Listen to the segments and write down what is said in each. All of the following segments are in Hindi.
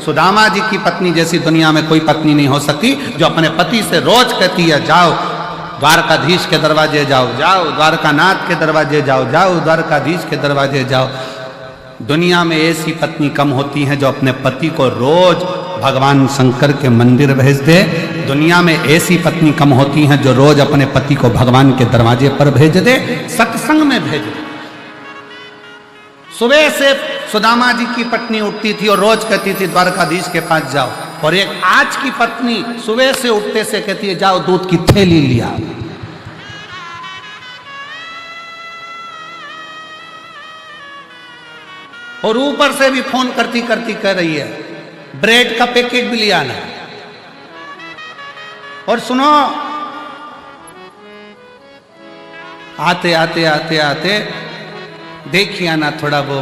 सुदामा जी की पत्नी जैसी दुनिया में कोई पत्नी नहीं हो सकती, जो अपने पति से रोज कहती है जाओ द्वारकाधीश के दरवाजे जाओ, जाओ द्वारकानाथ के दरवाजे जाओ, जाओ द्वारकाधीश के दरवाजे जाओ। दुनिया में ऐसी पत्नी कम होती हैं जो अपने पति को रोज भगवान शंकर के मंदिर भेज दे। दुनिया में ऐसी पत्नी कम होती हैं जो रोज अपने पति को भगवान के दरवाजे पर भेज दे, सत्संग में भेज दे। सुबह से सुदामा जी की पत्नी उठती थी और रोज कहती थी द्वारकाधीश के पास जाओ, और एक आज की पत्नी सुबह से उठते से कहती है जाओ दूध की थैली लिया। और ऊपर से भी फोन करती करती कह रही है ब्रेड का पैकेट भी लिया ना। और सुनो, आते आते आते आते देखिए ना, थोड़ा वो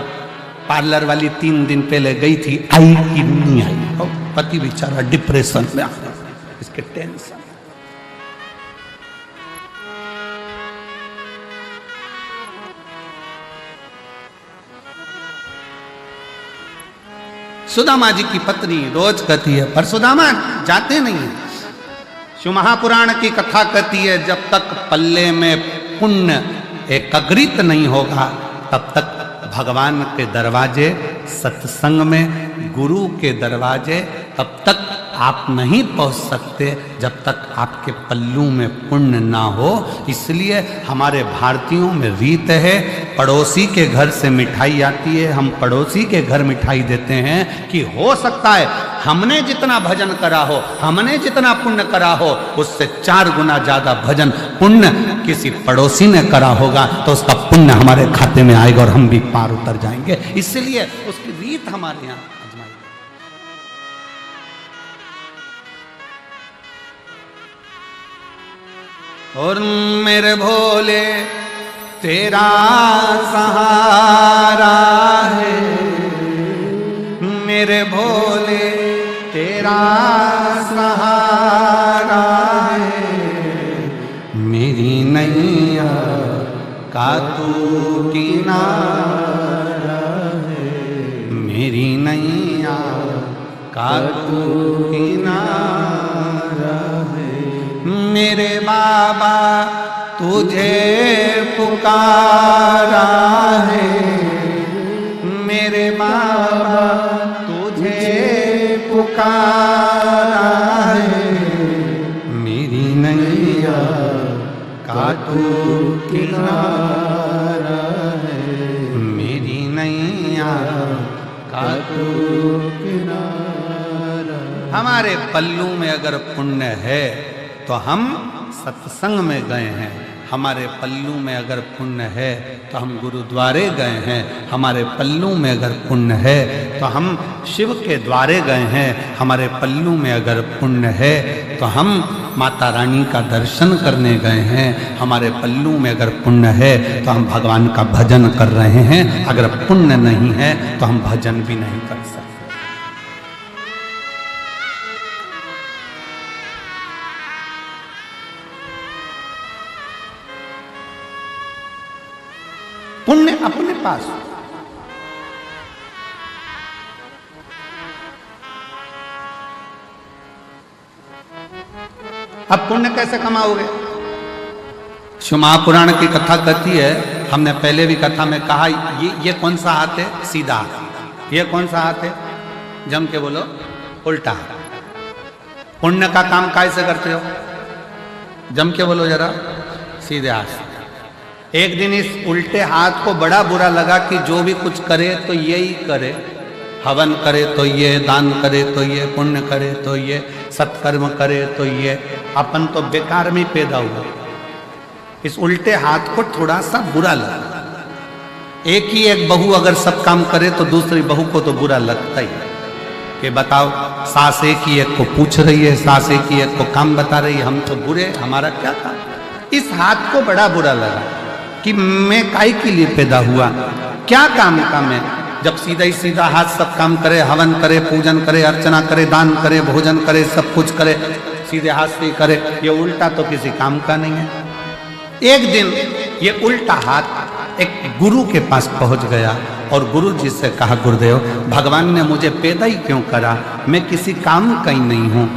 पार्लर वाली 3 दिन पहले गई थी, आई कि नहीं आई। और पति बेचारा डिप्रेशन में आ गया, इसके टेंशन। सुदामा जी की पत्नी रोज कहती है, पर सुदामा जाते नहीं है। शिव महापुराण की कथा कहती है जब तक पल्ले में पुण्य एकत्रित नहीं होगा तब तक भगवान के दरवाजे, सत्संग में गुरु के दरवाजे तब तक आप नहीं पहुंच सकते जब तक आपके पल्लू में पुण्य ना हो। इसलिए हमारे भारतीयों में रीत है, पड़ोसी के घर से मिठाई आती है, हम पड़ोसी के घर मिठाई देते हैं कि हो सकता है हमने जितना भजन करा हो, हमने जितना पुण्य करा हो, उससे 4 गुना ज्यादा भजन पुण्य किसी पड़ोसी ने करा होगा, तो उसका पुण्य हमारे खाते में आएगा और हम भी पार उतर जाएंगे। इसलिए उसकी रीत हमारे यहाँ आजमाई। और मेरे भोले तेरा सहारा है, मेरे भोले तेरा सहारा है, मेरी नैया का तू किनारा है, मेरी नैया का तू किनारा है। मेरे बाबा तुझे पुकारा है, मेरे बाबा तुझे पुकारा है, मेरी नैया का तू किनारा है, मेरी नैया का तू किनारा। हमारे पल्लू में अगर पुण्य है तो हम सत्संग में गए हैं, हमारे पल्लू में अगर पुण्य है तो हम गुरुद्वारे गए हैं, हमारे पल्लू में अगर पुण्य है तो हम शिव के द्वारे गए हैं, हमारे पल्लू में अगर पुण्य है तो हम माता रानी का दर्शन करने गए हैं, हमारे पल्लू में अगर पुण्य है तो हम भगवान का भजन कर रहे हैं। अगर पुण्य नहीं है तो हम भजन भी नहीं कर सकते। पुण्य अपने पास। अब पुण्य कैसे कमाओगे? शिव महापुराण की कथा कहती है, हमने पहले भी कथा में कहा, ये कौन सा हाथ है? सीधा हाथ। ये कौन सा हाथ है? जम के बोलो, उल्टा हाथ। पुण्य का काम कैसे करते हो? जम के बोलो जरा, सीधे हाथ से। एक दिन इस उल्टे हाथ को बड़ा बुरा लगा कि जो भी कुछ करे तो यही करे, हवन करे तो ये, दान करे तो ये, पुण्य करे तो ये, सत्कर्म करे तो ये, अपन तो बेकार में पैदा हुआ। इस उल्टे हाथ को थोड़ा सा बुरा लगा। एक ही एक बहू अगर सब काम करे तो दूसरी बहू को तो बुरा लगता ही है कि बताओ, सास एक ही एक को पूछ रही है, सास एक ही एक को काम बता रही है, हम तो बुरे, हमारा क्या काम। इस हाथ को बड़ा बुरा लगा कि मैं काहे के लिए पैदा हुआ, क्या काम का मैं, जब सीधा ही सीधा हाथ सब काम करे, हवन करे, पूजन करे, अर्चना करे, दान करे, भोजन करे, सब कुछ करे, सीधे हाथ से ही करे, ये उल्टा तो किसी काम का नहीं है। एक दिन ये उल्टा हाथ एक गुरु के पास पहुंच गया और गुरु जी से कहा, गुरुदेव भगवान ने मुझे पैदा ही क्यों करा, मैं किसी काम का ही नहीं हूं,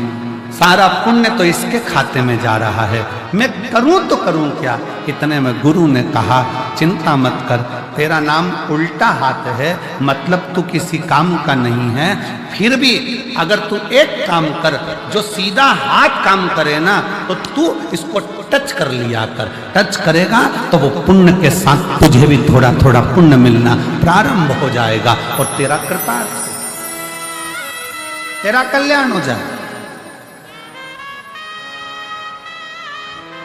सारा पुण्य तो इसके खाते में जा रहा है, मैं करूं तो करूं क्या। इतने में गुरु ने कहा, चिंता मत कर, तेरा नाम उल्टा हाथ है, मतलब तू किसी काम का नहीं है, फिर भी अगर तू एक काम कर जो सीधा हाथ काम करे ना, तो तू इसको टच कर लिया कर, टच करेगा तो वो पुण्य के साथ तुझे भी थोड़ा थोड़ा पुण्य मिलना प्रारंभ हो जाएगा और तेरा कृपा, तेरा कल्याण हो जाए।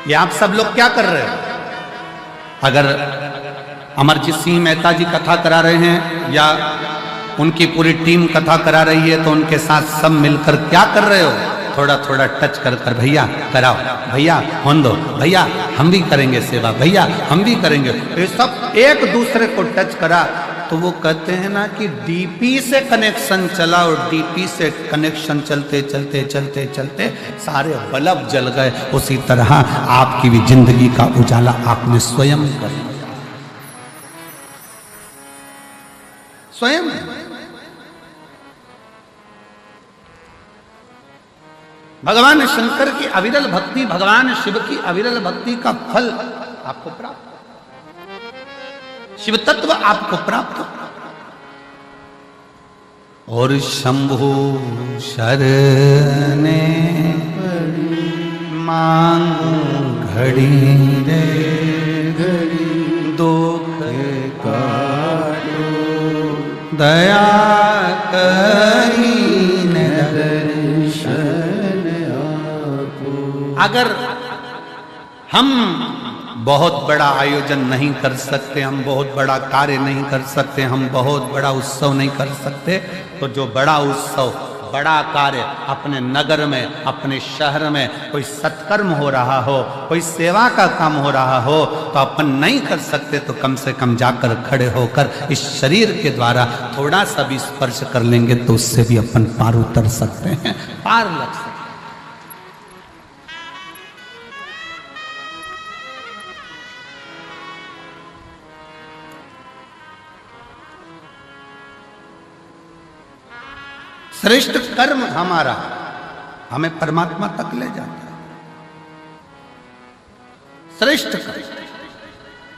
ये आप सब लोग क्या कर रहे हो? अगर अमरजीत सिंह मेहता जी कथा करा रहे हैं या उनकी पूरी टीम कथा करा रही है, तो उनके साथ सब मिलकर क्या कर रहे हो? थोड़ा थोड़ा टच कर कर, भैया कराओ, भैया होन दो, भैया हम भी करेंगे सेवा, भैया हम भी करेंगे। ये सब एक दूसरे को टच करा तो वो कहते हैं ना कि डीपी से कनेक्शन चला और डीपी से कनेक्शन चलते चलते चलते चलते सारे बल्ब जल गए। उसी तरह आपकी भी जिंदगी का उजाला आपने स्वयं कर लिया, स्वयं। भगवान शंकर की अविरल भक्ति, भगवान शिव की अविरल भक्ति का फल आपको प्राप्त, शिव तत्व आपको प्राप्त। और शंभु शरणे मांगू घड़ी रे घड़ी, दुख काटो दया करीन दर्शन आपो। अगर हम बहुत बड़ा आयोजन नहीं कर सकते, हम बहुत बड़ा कार्य नहीं कर सकते, हम बहुत बड़ा उत्सव नहीं कर सकते, तो जो बड़ा उत्सव, बड़ा कार्य अपने नगर में, अपने शहर में कोई सत्कर्म हो रहा हो, कोई सेवा का काम हो रहा हो, तो अपन नहीं कर सकते तो कम से कम जाकर खड़े होकर इस शरीर के द्वारा थोड़ा सा भी स्पर्श कर लेंगे तो उससे भी अपन पार उतर सकते हैं, पार लग सकते हैं। श्रेष्ठ कर्म हमारा हमें परमात्मा तक ले जाता है। श्रेष्ठ कर्म।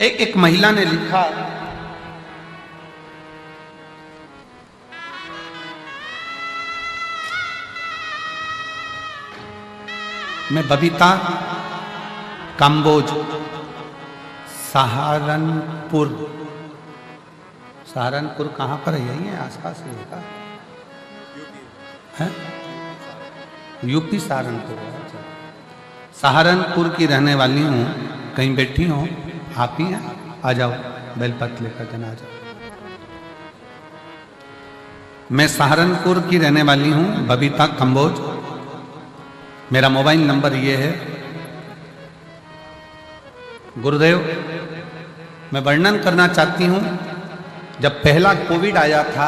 एक महिला ने लिखा, मैं बबीता काम्बोज सहारनपुर, सहारनपुर कहां पर है? यही है आसपास ही होगा, यूपी सहारनपुर। सहारनपुर की रहने वाली हूँ, कहीं बैठी हूँ, आप ही हैं, आ जाओ, बेलपत्र लेकर देना, आ जाओ। मैं सहारनपुर की रहने वाली हूँ, बबीता कंबोज। मेरा मोबाइल नंबर ये है। गुरुदेव, मैं वर्णन करना चाहती हूँ, जब पहला कोविड आया था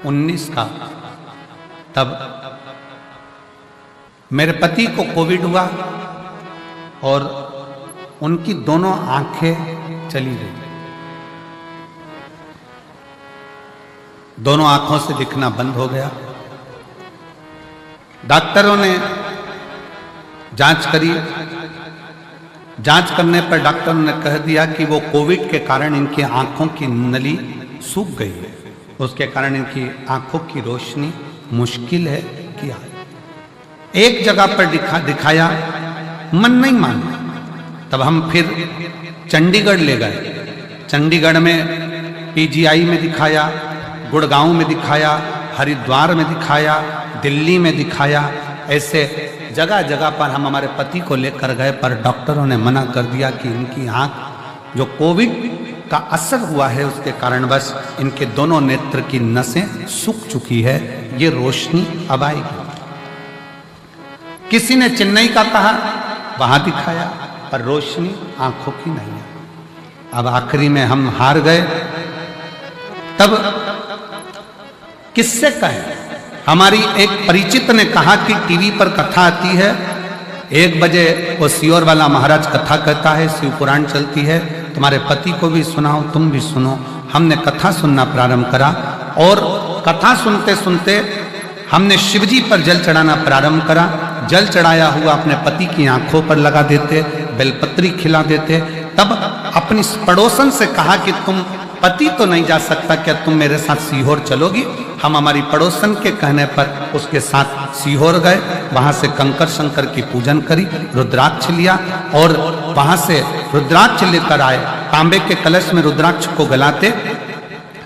19 का, तब मेरे पति को कोविड हुआ और उनकी दोनों आंखें चली गई, दोनों आंखों से दिखना बंद हो गया। डॉक्टरों ने जांच करी, जांच करने पर डॉक्टरों ने कह दिया कि वो कोविड के कारण इनकी आंखों की नली सूख गई है, उसके कारण इनकी आंखों की रोशनी मुश्किल है कि आए। एक जगह पर दिखाया, मन नहीं माना, तब हम फिर चंडीगढ़ ले गए। चंडीगढ़ में पीजीआई में दिखाया, गुड़गांव में दिखाया, हरिद्वार में दिखाया, दिल्ली में दिखाया, ऐसे जगह जगह पर हम हमारे पति को लेकर गए, पर डॉक्टरों ने मना कर दिया कि इनकी आंख जो कोविड का असर हुआ है उसके कारण बस इनके दोनों नेत्र की नसें सूख चुकी है, ये रोशनी अब आएगी। किसी ने चेन्नई का कहा, वहां दिखाया, पर रोशनी आंखों की नहीं है। अब आखिरी में हम हार गए। तब किससे कहें? हमारी एक परिचित ने कहा कि टीवी पर कथा आती है, 1 बजे वो सियोर वाला महाराज कथा कहता है, शिव पुराण चलती है, तुम्हारे पति को भी सुनाओ, तुम भी सुनो। हमने कथा सुनना प्रारंभ करा और कथा सुनते सुनते हमने शिवजी पर जल चढ़ाना प्रारंभ करा। जल चढ़ाया हुआ अपने पति की आंखों पर लगा देते, बेलपत्री खिला देते। तब अपनी पड़ोसन से कहा कि तुम पति तो नहीं जा सकता, क्या तुम मेरे साथ सीहोर चलोगी? हम हमारी पड़ोसन के कहने पर उसके साथ सीहोर गए। वहां से कंकर शंकर की पूजन करी, रुद्राक्ष लिया और वहां से रुद्राक्ष लेकर आए। तांबे के कलश में रुद्राक्ष को गलाते,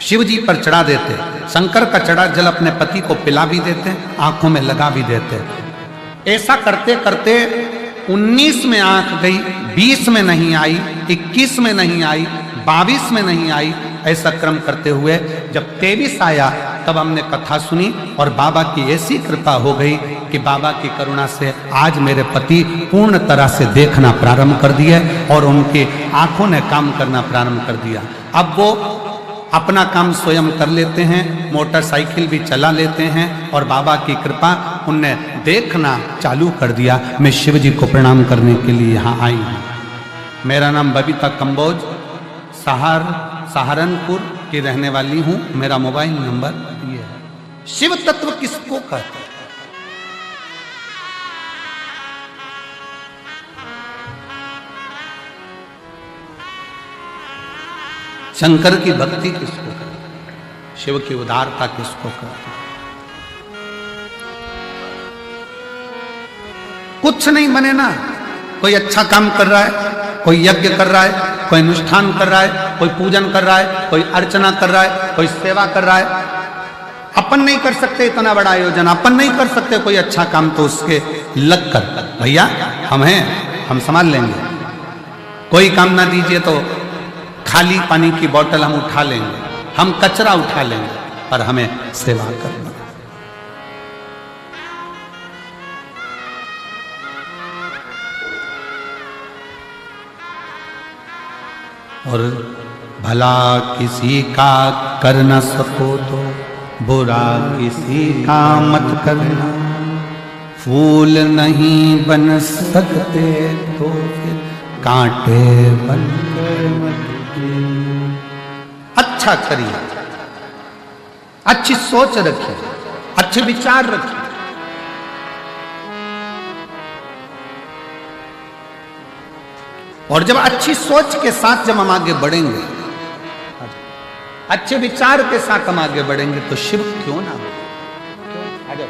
शिव जी पर चढ़ा देते। शंकर का चढ़ा जल अपने पति को पिला भी देते, आंखों में लगा भी देते। ऐसा करते करते 19 में आंख गई, 20 में नहीं आई, 21 में नहीं आई, 22 में नहीं आई। ऐसा क्रम करते हुए जब 23 आया तब हमने कथा सुनी और बाबा की ऐसी कृपा हो गई कि बाबा की करुणा से आज मेरे पति पूर्ण तरह से देखना प्रारंभ कर दिए और उनकी आंखों ने काम करना प्रारंभ कर दिया। अब वो अपना काम स्वयं कर लेते हैं, मोटरसाइकिल भी चला लेते हैं और बाबा की कृपा उनने देखना चालू कर दिया। मैं शिव जी को प्रणाम करने के लिए यहाँ आई हूँ। मेरा नाम बबीता कंबोज, सहारनपुर की रहने वाली हूँ। मेरा मोबाइल नंबर ये है। शिव तत्व किसको कहते हैं? शंकर की भक्ति किसको कहते हैं? शिव की उदारता किसको कहते हैं? कुछ नहीं बने ना। कोई अच्छा काम कर रहा है, कोई यज्ञ कर रहा है, कोई अनुष्ठान कर रहा है, कोई पूजन कर रहा है, कोई अर्चना कर रहा है, कोई सेवा कर रहा है। अपन नहीं कर सकते इतना बड़ा आयोजन, अपन नहीं कर सकते कोई अच्छा काम, तो उसके लग कर भैया हम हैं, हम संभाल लेंगे। कोई काम ना दीजिए तो खाली पानी की बोतल हम उठा लेंगे, हम कचरा उठा लेंगे, पर हमें सेवा करना। और भला किसी का कर न सको तो बुरा किसी का मत करना। फूल नहीं बन सकते तो फिर कांटे बनकर मत। अच्छा करिए, अच्छी सोच रखिए, अच्छे विचार रखिए। और जब अच्छी सोच के साथ जब हम आगे बढ़ेंगे, अच्छे विचार के साथ हम आगे बढ़ेंगे, तो शिव क्यों ना हो? आ जाओ।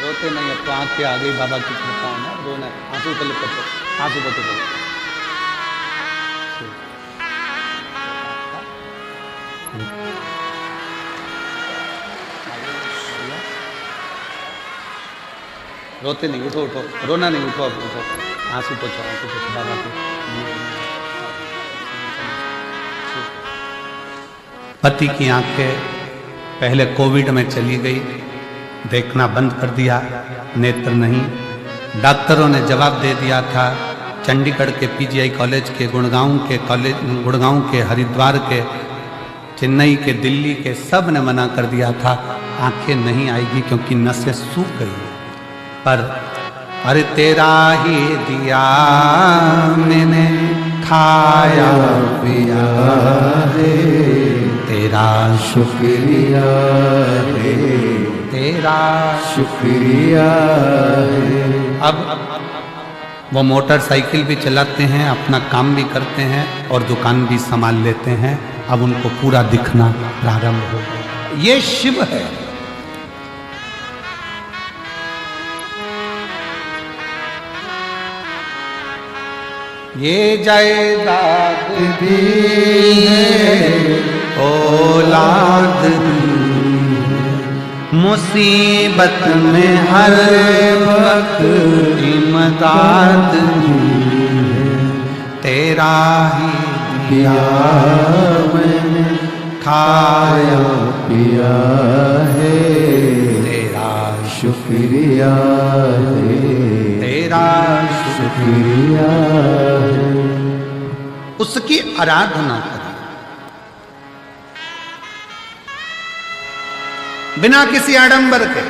रोते नहीं, अब तो आंख के आ गई बाबा की कृपा है ना। रोना, आंसू पहले पकड़ो, आंसू पकड़ो। रोते नहीं, उठो उठो, रोना नहीं, उठो अब उठो, आंसू पोछो, आंसू पोछो बाबा के। पति की आंखें पहले कोविड में चली गई, देखना बंद कर दिया, नेत्र नहीं। डॉक्टरों ने जवाब दे दिया था, चंडीगढ़ के पीजीआई कॉलेज के, गुड़गांव के, हरिद्वार के, चेन्नई के, दिल्ली के, सब ने मना कर दिया था आंखें नहीं आएगी क्योंकि नसें सूख गई। पर अरे तेरा ही दिया मैंने खाया पिया है, तेरा शुक्रिया है, तेरा शुक्रिया है। अब वो मोटरसाइकिल भी चलाते हैं, अपना काम भी करते हैं और दुकान भी संभाल लेते हैं। अब उनको पूरा दिखना प्रारंभ हो गया। ये शिव है। ये जायदाद भी है, औलाद भी, मुसीबत में हर वक्त इमदाद भी है। तेरा ही दिया मैंने खाया पिया है, तेरा शुक्रिया है, तेरा शुक्रिया है। उसकी आराधना करें बिना किसी आडंबर के,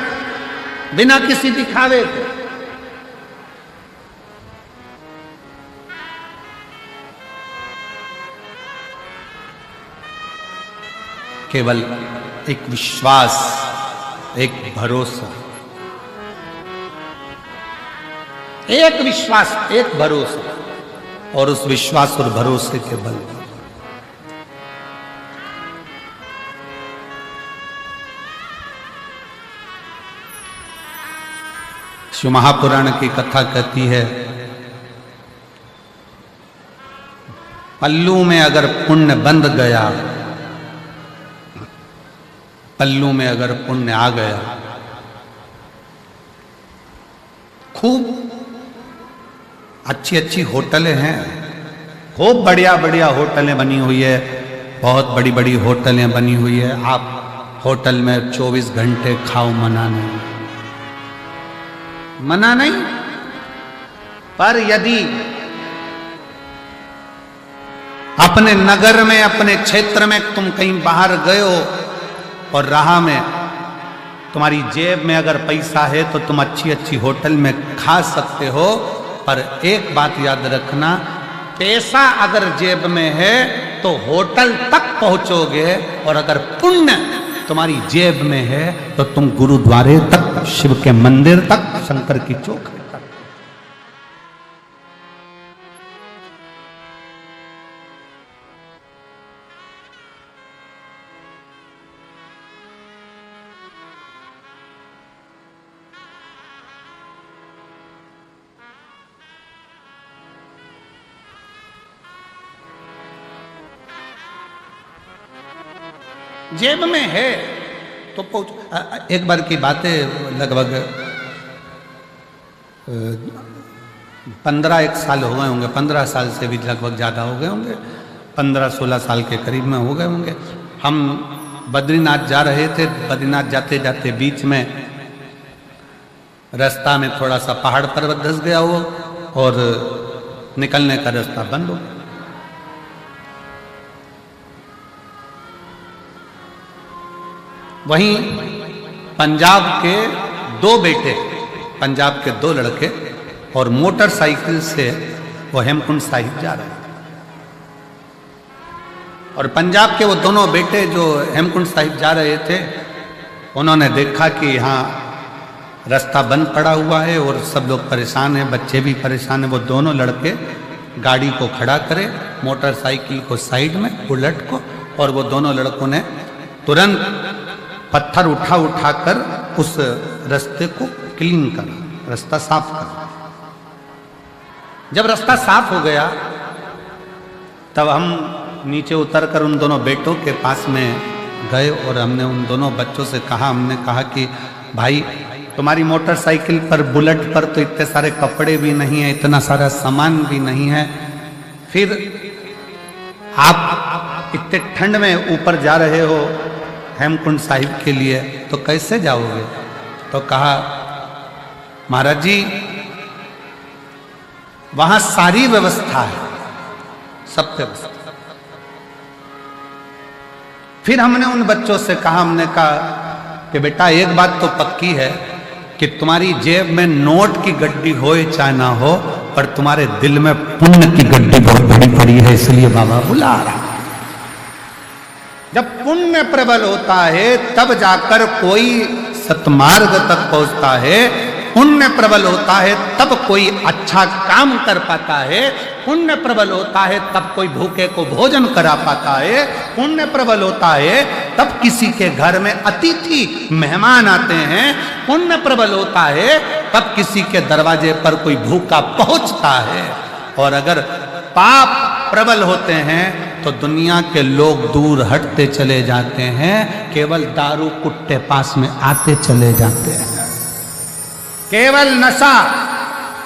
बिना किसी दिखावे के। केवल एक विश्वास, एक भरोसा, एक विश्वास, एक भरोसा, और उस विश्वास और भरोसे के बल शिव महापुराण की कथा कहती है, पल्लू में अगर पुण्य बंध गया, पल्लू में अगर पुण्य आ गया, खूब अच्छी अच्छी होटलें हैं, खूब बढ़िया बढ़िया होटलें बनी हुई है, बहुत बड़ी बड़ी होटलें बनी हुई है। आप होटल में 24 घंटे खाओ, मना नहीं, मना नहीं। पर यदि अपने नगर में, अपने क्षेत्र में तुम कहीं बाहर गए हो और राह में तुम्हारी जेब में अगर पैसा है तो तुम अच्छी अच्छी होटल में खा सकते हो, पर एक बात याद रखना, पैसा अगर जेब में है तो होटल तक पहुंचोगे, और अगर पुण्य तुम्हारी जेब में है तो तुम गुरुद्वारे तक, शिव के मंदिर तक, शंकर की चौखट तक। जेब में है तो पहुंच। एक बार की बात है, लगभग 15 साल हो गए होंगे, 15 साल से भी लगभग ज़्यादा हो गए होंगे, 15-16 साल के करीब में हो गए होंगे। हम बद्रीनाथ जा रहे थे, बद्रीनाथ जाते जाते बीच में रास्ता में थोड़ा सा पहाड़ पर्वत धंस गया वो, और निकलने का रास्ता बंद हो गया। वहीं पंजाब के 2 बेटे, पंजाब के 2 लड़के, और मोटरसाइकिल से वो हेमकुंड साहिब जा रहे थे। और पंजाब के वो दोनों बेटे जो हेमकुंड साहिब जा रहे थे, उन्होंने देखा कि यहाँ रास्ता बंद पड़ा हुआ है और सब लोग परेशान हैं, बच्चे भी परेशान हैं। वो दोनों लड़के गाड़ी को खड़ा करे, मोटरसाइकिल को साइड में, बुलेट को, और वो दोनों लड़कों ने तुरंत पत्थर उठा कर उस रास्ते को क्लीन करा, रास्ता साफ करा। जब रास्ता साफ हो गया तब हम नीचे उतरकर उन दोनों बेटों के पास में गए और हमने उन दोनों बच्चों से कहा, हमने कहा कि भाई तुम्हारी मोटरसाइकिल पर, बुलेट पर तो इतने सारे कपड़े भी नहीं है, इतना सारा सामान भी नहीं है, फिर आप इतने ठंड में ऊपर जा रहे हो हेमकुंड साहिब के लिए, तो कैसे जाओगे? तो कहा महाराज जी वहां सारी व्यवस्था है, सब व्यवस्था। फिर हमने उन बच्चों से कहा, हमने कहा कि बेटा एक बात तो पक्की है कि तुम्हारी जेब में नोट की गड्डी हो चाहे ना हो, पर तुम्हारे दिल में पुण्य की गड्डी बहुत बड़ी पड़ी है, इसलिए बाबा बुला रहा। जब पुण्य प्रबल होता है तब जाकर कोई सतमार्ग तक पहुंचता है, पुण्य प्रबल होता है तब कोई अच्छा काम कर पाता है, पुण्य प्रबल होता है तब कोई भूखे को भोजन करा पाता है, पुण्य प्रबल होता है तब किसी के घर में अतिथि मेहमान आते हैं, पुण्य प्रबल होता है तब किसी के दरवाजे पर कोई भूखा पहुंचता है। और अगर पाप प्रबल होते हैं तो दुनिया के लोग दूर हटते चले जाते हैं, केवल दारू कुट्टे पास में आते चले जाते हैं। केवल नशा,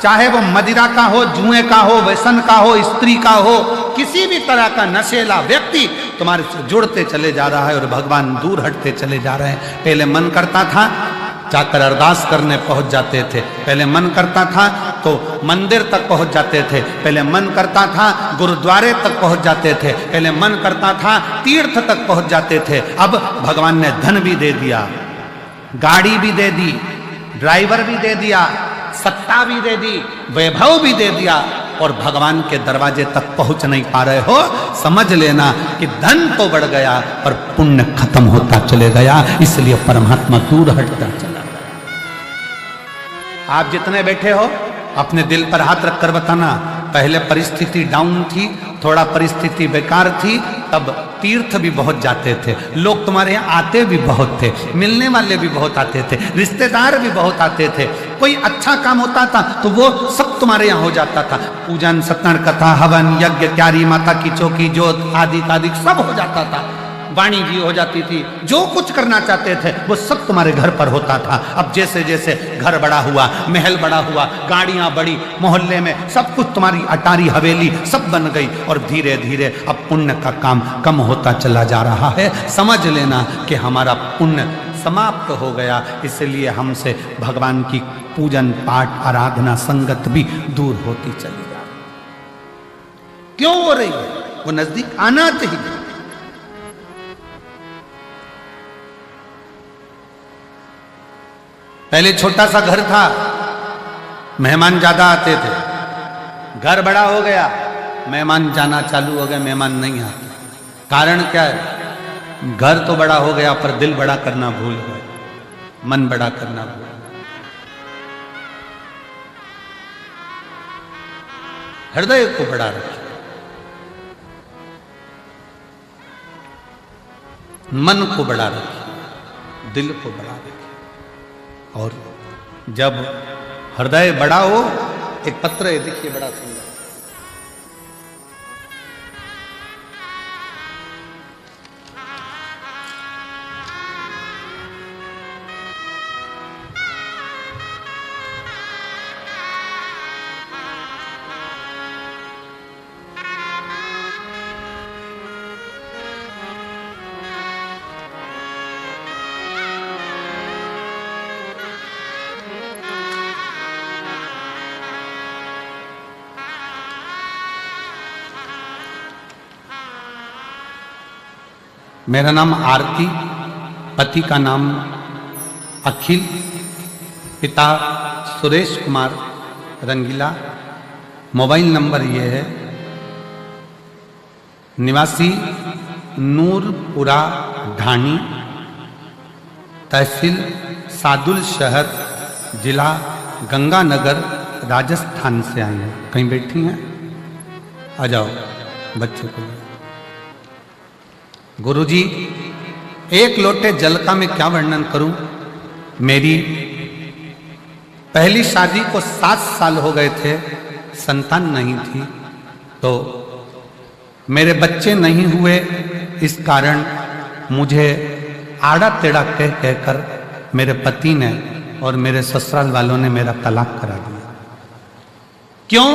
चाहे वो मदिरा का हो, जुए का हो, व्यसन का हो, स्त्री का हो, किसी भी तरह का नशेला व्यक्ति तुम्हारे से जुड़ते चले जा रहा है और भगवान दूर हटते चले जा रहे हैं। पहले मन करता था जाकर अरदास करने पहुंच जाते थे। पहले मन करता था तो मंदिर तक पहुंच जाते थे, पहले मन करता था गुरुद्वारे तक पहुंच जाते थे, पहले मन करता था तीर्थ तक पहुंच जाते थे। अब भगवान ने धन भी दे दिया, गाड़ी भी दे दी, ड्राइवर भी दे दिया, सत्ता भी दे दी, वैभव भी दे दिया, और भगवान के दरवाजे तक पहुंच नहीं पा रहे हो। समझ लेना कि धन तो बढ़ गया पर पुण्य खत्म होता चले गया, इसलिए परमात्मा दूर हटता चला गया। आप जितने बैठे हो अपने दिल पर हाथ रखकर बताना, पहले परिस्थिति डाउन थी, थोड़ा परिस्थिति बेकार थी, तब तीर्थ भी बहुत जाते थे, लोग तुम्हारे यहाँ आते भी बहुत थे, मिलने वाले भी बहुत आते थे, रिश्तेदार भी बहुत आते थे, कोई अच्छा काम होता था तो वो सब तुम्हारे यहाँ हो जाता था, पूजन सत्संग कथा हवन यज्ञ क्यारी माता की चौकी जोत आदि आदि सब हो जाता था, वाणी जी हो जाती थी, जो कुछ करना चाहते थे वो सब तुम्हारे घर पर होता था। अब जैसे जैसे घर बड़ा हुआ, महल बड़ा हुआ, गाड़ियां बढ़ी, मोहल्ले में सब कुछ तुम्हारी अटारी हवेली सब बन गई, और धीरे धीरे अब पुण्य का काम कम होता चला जा रहा है। समझ लेना कि हमारा पुण्य समाप्त हो गया, इसलिए हमसे भगवान की पूजन पाठ आराधना संगत भी दूर होती चली जा रही। क्यों हो रही है? वो नजदीक आना चाहिए। पहले छोटा सा घर था, मेहमान ज्यादा आते थे, घर बड़ा हो गया, मेहमान जाना चालू हो गया, मेहमान नहीं आते। कारण क्या है? घर तो बड़ा हो गया पर दिल बड़ा करना भूल गए, मन बड़ा करना भूल गए, हृदय को बड़ा रखे, मन को बड़ा रखे, दिल को बड़ा रखे। और जब हृदय बड़ा हो, एक पत्र है देखिए बड़ा सुंदर, मेरा नाम आरती, पति का नाम अखिल, पिता सुरेश कुमार रंगीला, मोबाइल नंबर ये है, निवासी नूरपुरा ढाणी, तहसील सादुल शहर, जिला गंगानगर, राजस्थान से आई हैं। कहीं बैठी हैं? आ जाओ बच्चे को। गुरुजी, एक लोटे जल का मैं क्या वर्णन करूं? मेरी पहली शादी को 7 साल हो गए थे, संतान नहीं थी, तो मेरे बच्चे नहीं हुए, इस कारण मुझे आड़ा टेढ़ा कह कहकर मेरे पति ने और मेरे ससुराल वालों ने मेरा तलाक करा दिया। क्यों?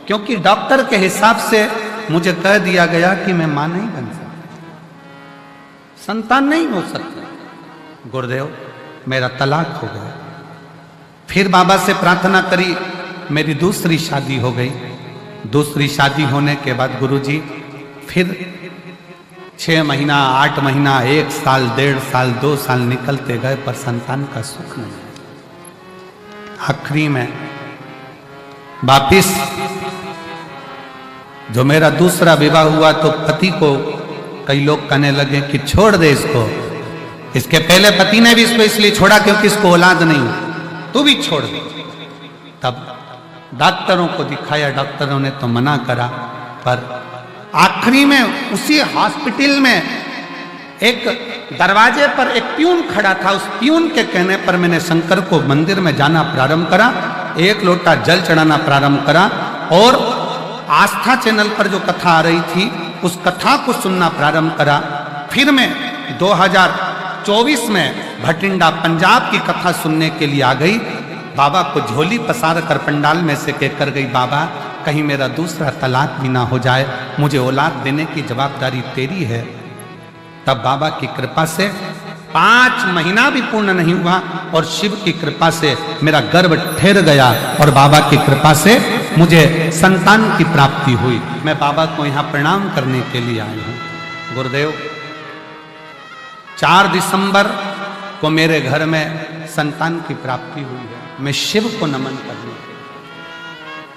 क्योंकि डॉक्टर के हिसाब से मुझे कह दिया गया कि मैं मां नहीं बन सकती, संतान नहीं हो सकता। गुरुदेव, मेरा तलाक हो गया। फिर बाबा से प्रार्थना करी, मेरी दूसरी शादी हो गई। दूसरी शादी होने के बाद गुरुजी फिर 6 महीना, 8 महीना, 1 साल, 1.5 साल, 2 साल निकलते गए पर संतान का सुख नहीं। आखिरी में वापिस जो मेरा दूसरा विवाह हुआ तो पति को कई लोग कहने लगे कि छोड़ दे इसको। इसके पहले पति ने भी इसको इसलिए छोड़ा क्योंकि इसको औलाद नहीं, तू भी छोड़ दे। तब डॉक्टरों को दिखाया, डॉक्टरों ने तो मना करा, पर आखिरी में उसी हॉस्पिटल में एक दरवाजे पर एक प्यून खड़ा था, उस प्यून के कहने पर मैंने शंकर को मंदिर में जाना प्रारंभ करा, 1 लोटा जल चढ़ाना प्रारंभ करा, और आस्था चैनल पर जो कथा आ रही थी उस कथा को सुनना प्रारंभ करा। फिर मैं 2024 में भटिंडा पंजाब की कथा सुनने के लिए आ गई। बाबा को झोली पसार कर पंडाल में से कहकर गई, बाबा कहीं मेरा दूसरा तलाक भी ना हो जाए, मुझे औलाद देने की जवाबदारी तेरी है। तब बाबा की कृपा से 5 महीना भी पूर्ण नहीं हुआ और शिव की कृपा से मेरा गर्भ ठहर गया और बाबा की कृपा से मुझे संतान की प्राप्ति हुई। मैं बाबा को यहाँ प्रणाम करने के लिए आई हूँ। गुरुदेव, 4 दिसंबर को मेरे घर में संतान की प्राप्ति हुई है। मैं शिव को नमन करने के लिए।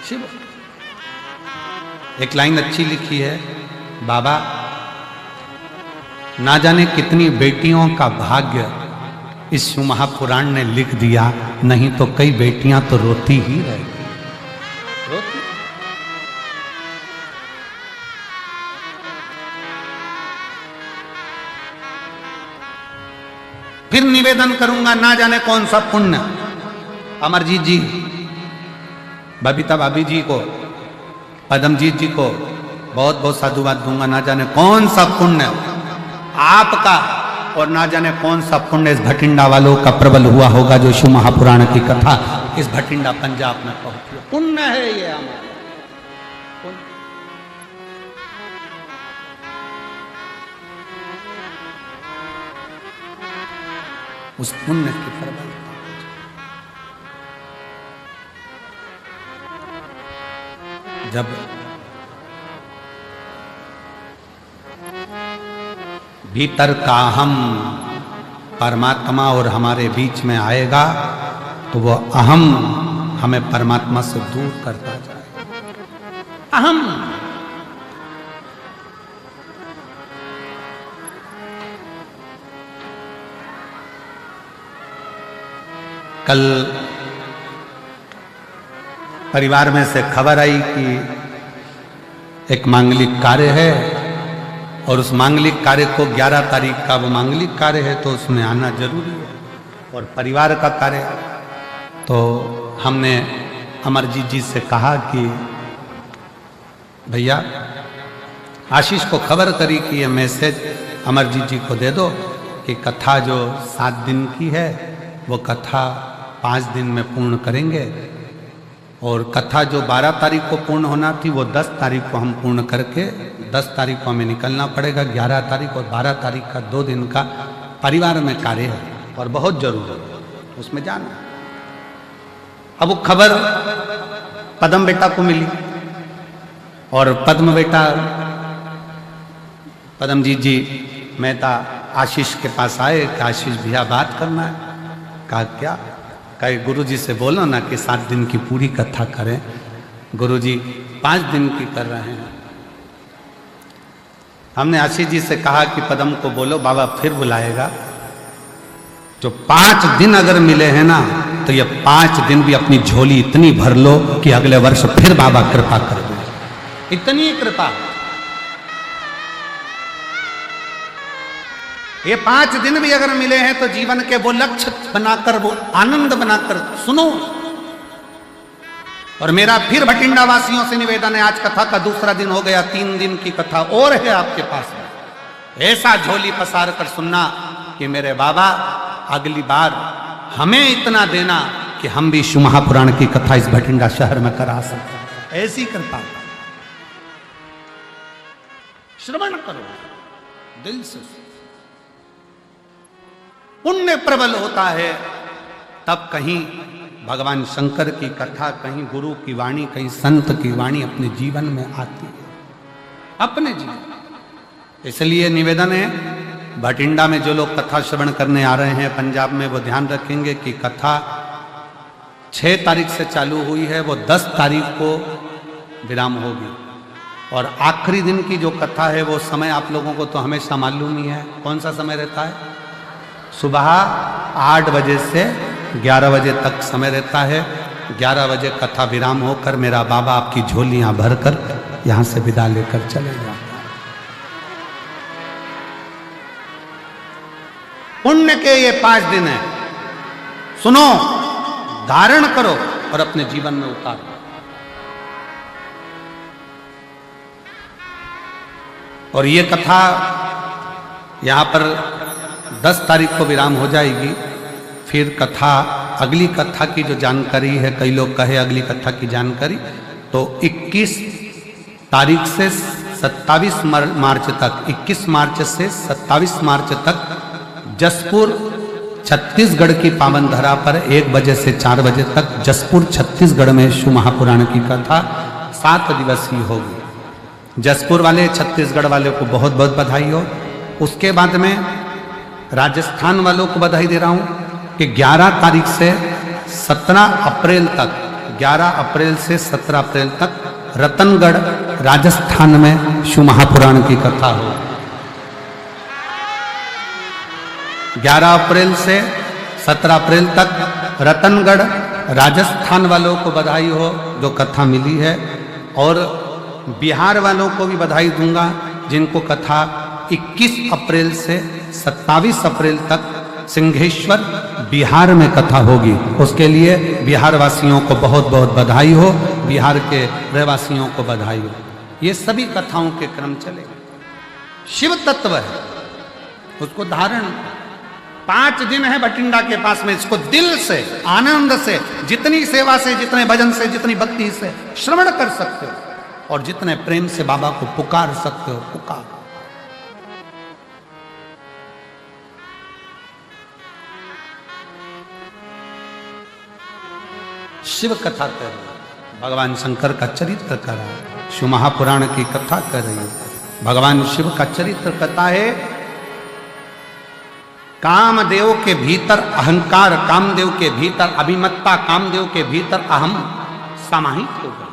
शिव, एक लाइन अच्छी लिखी है, बाबा ना जाने कितनी बेटियों का भाग्य इस शिव महापुराण ने लिख दिया, नहीं तो कई बेटियां तो रोती ही रहेगी, रोती। फिर निवेदन करूंगा, ना जाने कौन सा पुण्य अमरजीत जी, बबीता भाभी जी को, पदमजीत जी को बहुत बहुत साधुवाद दूंगा। ना जाने कौन सा पुण्य आपका और ना जाने कौन सा पुण्य इस भटिंडा वालों का प्रबल हुआ होगा, जो शिव महापुराण की कथा इस भटिंडा पंजाब में पहुंची। पुण्य है ये हमारा, उस पुण्य की प्रबल। जब भीतर का हम परमात्मा और हमारे बीच में आएगा तो वो अहम हमें परमात्मा से दूर करता जाएगा। अहम, कल परिवार में से खबर आई कि एक मांगलिक कार्य है और उस मांगलिक कार्य को 11 तारीख का वो मांगलिक कार्य है, तो उसमें आना जरूरी है और परिवार का कार्य। तो हमने अमरजीत जी से कहा कि भैया आशीष को खबर करी कि ये मैसेज अमरजीत जी को दे दो कि कथा जो 7 दिन की है वो कथा 5 दिन में पूर्ण करेंगे और कथा जो 12 तारीख को पूर्ण होना थी वो 10 तारीख को हम पूर्ण करके 10 तारीख को हमें निकलना पड़ेगा। 11 तारीख और 12 तारीख का 2 दिन का परिवार में कार्य है और बहुत जरूरी है, उसमें जाना। अब वो खबर पद्म बेटा को मिली और पद्म बेटा पद्मजीत जी मेहता आशीष के पास आए कि आशीष भैया बात करना है। कहा क्या? कहे गुरुजी से बोलो ना कि 7 दिन की पूरी कथा करें। गुरुजी 5 दिन की कर रहे हैं। हमने आशीष जी से कहा कि पद्म को बोलो, बाबा फिर बुलाएगा। जो 5 दिन अगर मिले हैं ना तो ये 5 दिन भी अपनी झोली इतनी भर लो कि अगले वर्ष फिर बाबा कृपा कर दे। इतनी कृपा। ये 5 दिन भी अगर मिले हैं तो जीवन के वो लक्ष्य बनाकर, वो आनंद बनाकर सुनो। और मेरा फिर भटिंडा वासियों से निवेदन है, आज कथा का दूसरा दिन हो गया, 3 दिन की कथा और है आपके पास में। ऐसा झोली पसार कर सुनना कि मेरे बाबा अगली बार हमें इतना देना कि हम भी शिव महापुराण की कथा इस भटिंडा शहर में करा सकते। ऐसी कृपा श्रवण करो दिल से। पुण्य प्रबल होता है तब कहीं भगवान शंकर की कथा, कहीं गुरु की वाणी, कहीं संत की वाणी अपने जीवन में आती है, अपने जीवन। इसलिए निवेदन है, भटिंडा में जो लोग कथा श्रवण करने आ रहे हैं पंजाब में, वो ध्यान रखेंगे कि कथा 6 तारीख से चालू हुई है, वो 10 तारीख को विराम होगी। और आखिरी दिन की जो कथा है वो समय आप लोगों को तो हमेशा मालूम ही है। कौन सा समय रहता है? सुबह 8 बजे से 11 बजे तक समय रहता है। 11 बजे कथा विराम होकर मेरा बाबा आपकी झोलियां भरकर यहां से विदा लेकर चले जाता है। पुण्य के ये 5 दिन है, सुनो, धारण करो और अपने जीवन में उतारो। और ये कथा यहां पर 10 तारीख को विराम हो जाएगी। फिर कथा, अगली कथा की जो जानकारी है, कई लोग कहे अगली कथा की जानकारी, तो 21 तारीख से 27 मार्च तक, 21 मार्च से 27 मार्च तक जसपुर छत्तीसगढ़ की पावन धरा पर 1 बजे से 4 बजे तक जसपुर छत्तीसगढ़ में शिव महापुराण की कथा 7 दिवसीय होगी। जसपुर वाले छत्तीसगढ़ वाले को बहुत बहुत बधाई हो। उसके बाद में राजस्थान वालों को बधाई दे रहा हूँ कि 11 तारीख से 17 अप्रैल तक 11 अप्रैल से 17 अप्रैल तक रतनगढ़ राजस्थान में शिव महापुराण की कथा हो। 11 अप्रैल से 17 अप्रैल तक रतनगढ़ राजस्थान वालों को बधाई हो जो कथा मिली है, और बिहार वालों को भी बधाई दूंगा जिनको कथा 21 अप्रैल से 27 अप्रैल तक सिंहेश्वर बिहार में कथा होगी। उसके लिए बिहार वासियों को बहुत बहुत बधाई हो, बिहार के रहवासियों को बधाई हो। ये सभी कथाओं के क्रम चले। शिव तत्व है, उसको धारण 5 दिन है बठिंडा के पास में। इसको दिल से आनंद से, जितनी सेवा से, जितने भजन से, जितनी भक्ति से श्रवण कर सकते हो और जितने प्रेम से बाबा को पुकार सकते हो पुकार। शिव कथा कर रही है, भगवान शंकर का चरित्र कर रहा है, शिव महापुराण की कथा कर रही है। भगवान शिव का चरित्र कथा है। कामदेव के भीतर अहंकार, कामदेव के भीतर अभिमत्ता, कामदेव के भीतर अहम समाहित हो गया।